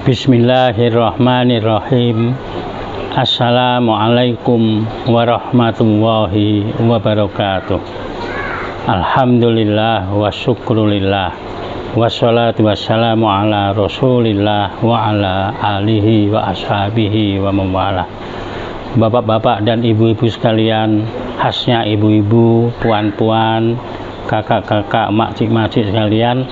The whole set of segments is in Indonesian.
Bismillahirrahmanirrahim. Assalamualaikum warahmatullahi wabarakatuh. Alhamdulillah wa syukrulillah, wassalatu wassalamu ala rasulillah wa ala alihi wa ashabihi wa mawala. Bapak-bapak dan ibu-ibu sekalian, khasnya ibu-ibu, puan-puan, kakak-kakak, makcik-makcik sekalian,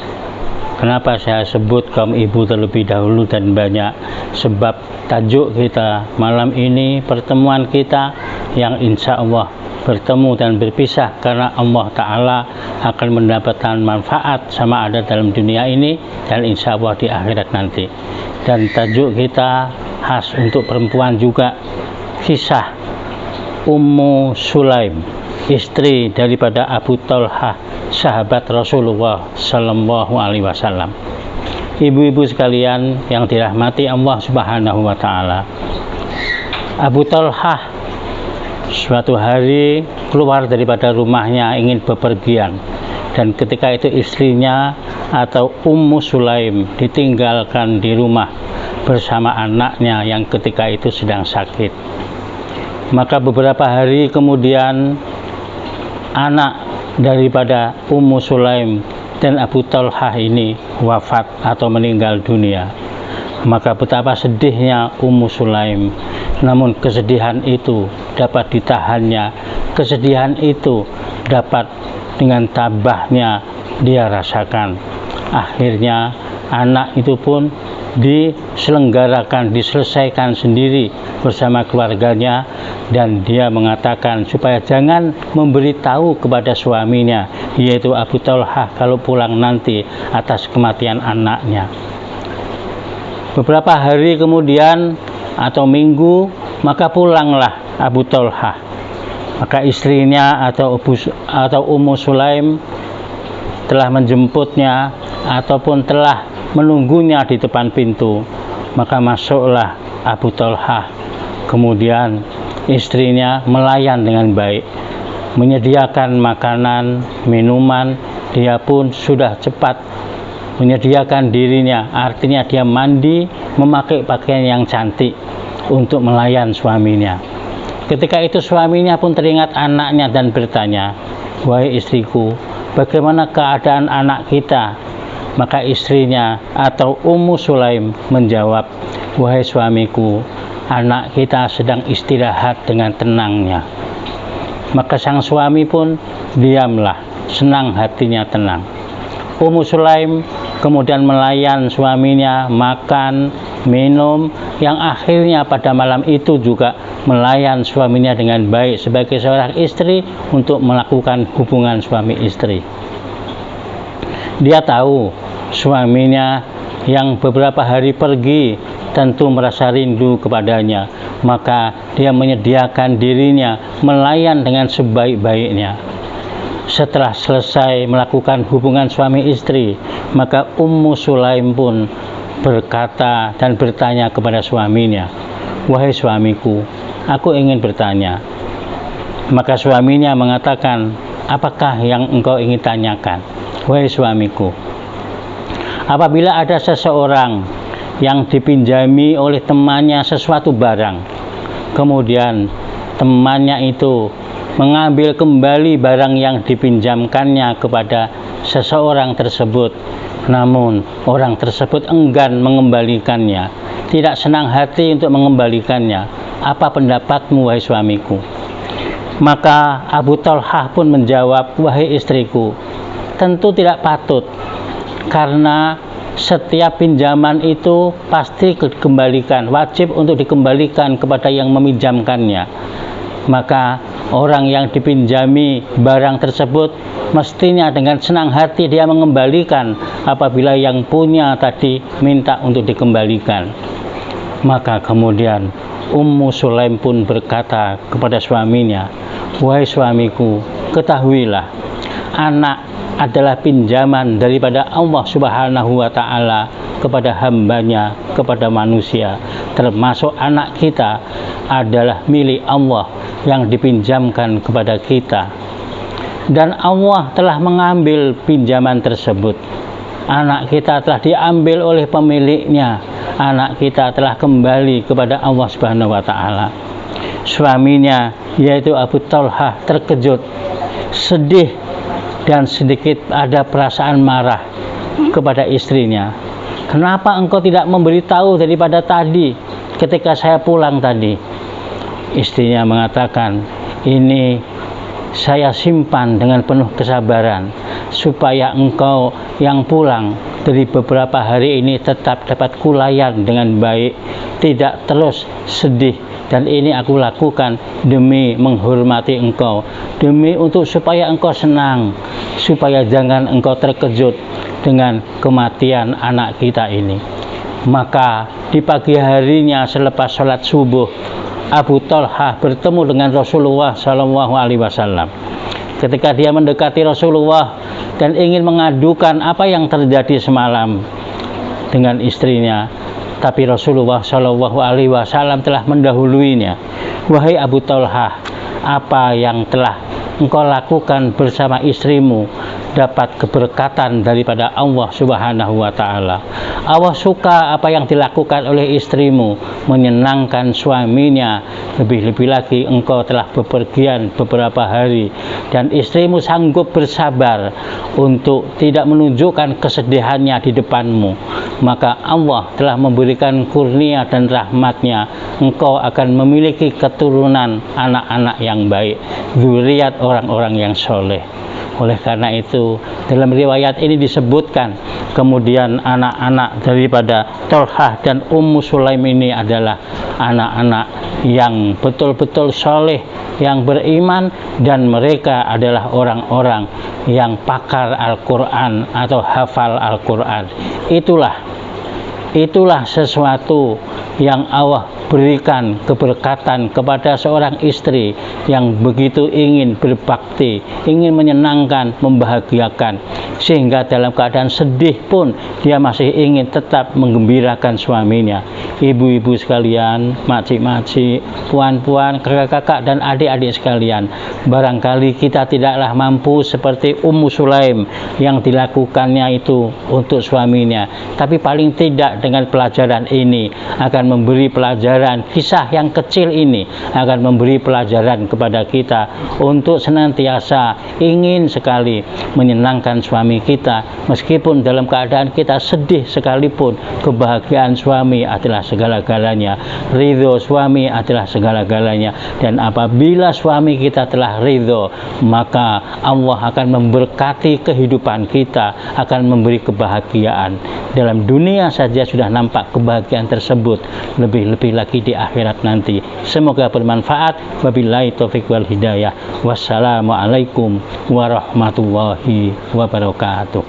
kenapa saya sebut kaum ibu terlebih dahulu dan banyak? Sebab tajuk kita malam ini, pertemuan kita yang insya Allah bertemu dan berpisah karena Allah Ta'ala akan mendapatkan manfaat sama ada dalam dunia ini dan insya Allah di akhirat nanti. Dan tajuk kita khas untuk perempuan juga, kisah Ummu Sulaim, istri daripada Abu Talhah, sahabat Rasulullah Sallallahu Alaihi Wasallam. Ibu-ibu sekalian yang dirahmati Allah Subhanahu Wa Taala, Abu Talhah suatu hari keluar daripada rumahnya ingin bepergian, dan ketika itu istrinya atau Ummu Sulaim ditinggalkan di rumah bersama anaknya yang ketika itu sedang sakit. Maka beberapa hari kemudian anak daripada Ummu Sulaim dan Abu Talhah ini wafat atau meninggal dunia. Maka betapa sedihnya Ummu Sulaim, namun kesedihan itu dapat ditahannya, kesedihan itu dapat dengan tabahnya dia rasakan. Akhirnya anak itu pun diselesaikan sendiri bersama keluarganya, dan dia mengatakan supaya jangan memberitahu kepada suaminya, yaitu Abu Talhah, kalau pulang nanti atas kematian anaknya. Beberapa hari kemudian atau minggu, maka pulanglah Abu Talhah. Maka istrinya atau Ummu Sulaim telah menjemputnya ataupun telah menunggunya di depan pintu. Maka masuklah Abu Talhah. Kemudian istrinya melayan dengan baik, menyediakan makanan, minuman. Dia pun sudah cepat menyediakan dirinya, artinya dia mandi, memakai pakaian yang cantik untuk melayan suaminya. Ketika itu suaminya pun teringat anaknya dan bertanya, "Wahai istriku, bagaimana keadaan anak kita?" Maka istrinya atau Ummu Sulaim menjawab, "Wahai suamiku, anak kita sedang istirahat dengan tenangnya." Maka sang suami pun diamlah, senang hatinya tenang. Ummu Sulaim kemudian melayan suaminya, makan, minum, yang akhirnya pada malam itu juga melayan suaminya dengan baik sebagai seorang istri untuk melakukan hubungan suami istri. Dia tahu suaminya yang beberapa hari pergi tentu merasa rindu kepadanya, maka dia menyediakan dirinya melayan dengan sebaik-baiknya. Setelah selesai melakukan hubungan suami istri, maka Ummu Sulaim pun berkata dan bertanya kepada suaminya, "Wahai suamiku, aku ingin bertanya." Maka suaminya mengatakan, "Apakah yang engkau ingin tanyakan?" "Wahai suamiku, apabila ada seseorang yang dipinjami oleh temannya sesuatu barang, kemudian temannya itu mengambil kembali barang yang dipinjamkannya kepada seseorang tersebut, namun orang tersebut enggan mengembalikannya, tidak senang hati untuk mengembalikannya, apa pendapatmu wahai suamiku?" Maka Abu Talhah pun menjawab, "Wahai istriku, tentu tidak patut, karena setiap pinjaman itu pasti dikembalikan, wajib untuk dikembalikan kepada yang meminjamkannya. Maka orang yang dipinjami barang tersebut mestinya dengan senang hati dia mengembalikan apabila yang punya tadi minta untuk dikembalikan." Maka kemudian Ummu Sulaim pun berkata kepada suaminya, "Wahai suamiku, ketahuilah, anak adalah pinjaman daripada Allah Subhanahu wa Ta'ala kepada hambanya, kepada manusia, termasuk anak kita adalah milik Allah yang dipinjamkan kepada kita, dan Allah telah mengambil pinjaman tersebut. anak kita telah diambil oleh pemiliknya, anak kita telah kembali kepada Allah Subhanahu wa Ta'ala. Suaminya, yaitu Abu Talhah, terkejut, sedih, dan sedikit ada perasaan marah kepada istrinya. Kenapa engkau tidak memberitahu daripada tadi ketika saya pulang tadi? Istrinya mengatakan, ini saya simpan dengan penuh kesabaran supaya engkau yang pulang dari beberapa hari ini tetap dapat kulayan dengan baik, tidak terus sedih. Dan ini aku lakukan demi menghormati engkau, demi untuk supaya engkau senang, supaya jangan engkau terkejut dengan kematian anak kita ini. Maka di pagi harinya selepas sholat subuh, Abu Talhah bertemu dengan Rasulullah SAW. Ketika dia mendekati Rasulullah dan ingin mengadukan apa yang terjadi semalam dengan istrinya, tapi Rasulullah SAW telah mendahuluinya. Wahai Abu Talhah, apa yang telah engkau lakukan bersama istrimu dapat keberkatan daripada Allah Subhanahu wa Ta'ala. Allah suka apa yang dilakukan oleh istrimu, menyenangkan suaminya. Lebih-lebih lagi engkau telah bepergian beberapa hari dan istrimu sanggup bersabar untuk tidak menunjukkan kesedihannya di depanmu. Maka Allah telah memberikan kurnia dan rahmatnya, engkau akan memiliki keturunan anak-anak yang baik, zuriat orang-orang yang soleh. Oleh karena itu, dalam riwayat ini disebutkan, kemudian anak-anak daripada Talhah dan Ummu Sulaim ini adalah anak-anak yang betul-betul soleh, yang beriman, dan mereka adalah orang-orang yang pakar Al-Quran atau hafal Al-Quran. Itulah sesuatu yang Allah berikan keberkatan kepada seorang istri yang begitu ingin berbakti, ingin menyenangkan, membahagiakan, sehingga dalam keadaan sedih pun dia masih ingin tetap menggembirakan suaminya. Ibu-ibu sekalian, makcik-makcik, puan-puan, kakak-kakak, dan adik-adik sekalian, barangkali kita tidaklah mampu seperti Ummu Sulaim yang dilakukannya itu untuk suaminya, tapi paling tidak dengan pelajaran ini akan memberi pelajaran, kisah yang kecil ini akan memberi pelajaran kepada kita untuk senantiasa ingin sekali menyenangkan suami kita, meskipun dalam keadaan kita sedih sekalipun. Kebahagiaan suami adalah segala-galanya, ridho suami adalah segala-galanya, dan apabila suami kita telah ridho, maka Allah akan memberkati kehidupan kita, akan memberi kebahagiaan. Dalam dunia saja sudah nampak kebahagiaan tersebut, lebih-lebih lagi di akhirat nanti. Semoga bermanfaat. Wabillahi taufiq wal hidayah. Wassalamualaikum warahmatullahi wabarakatuh.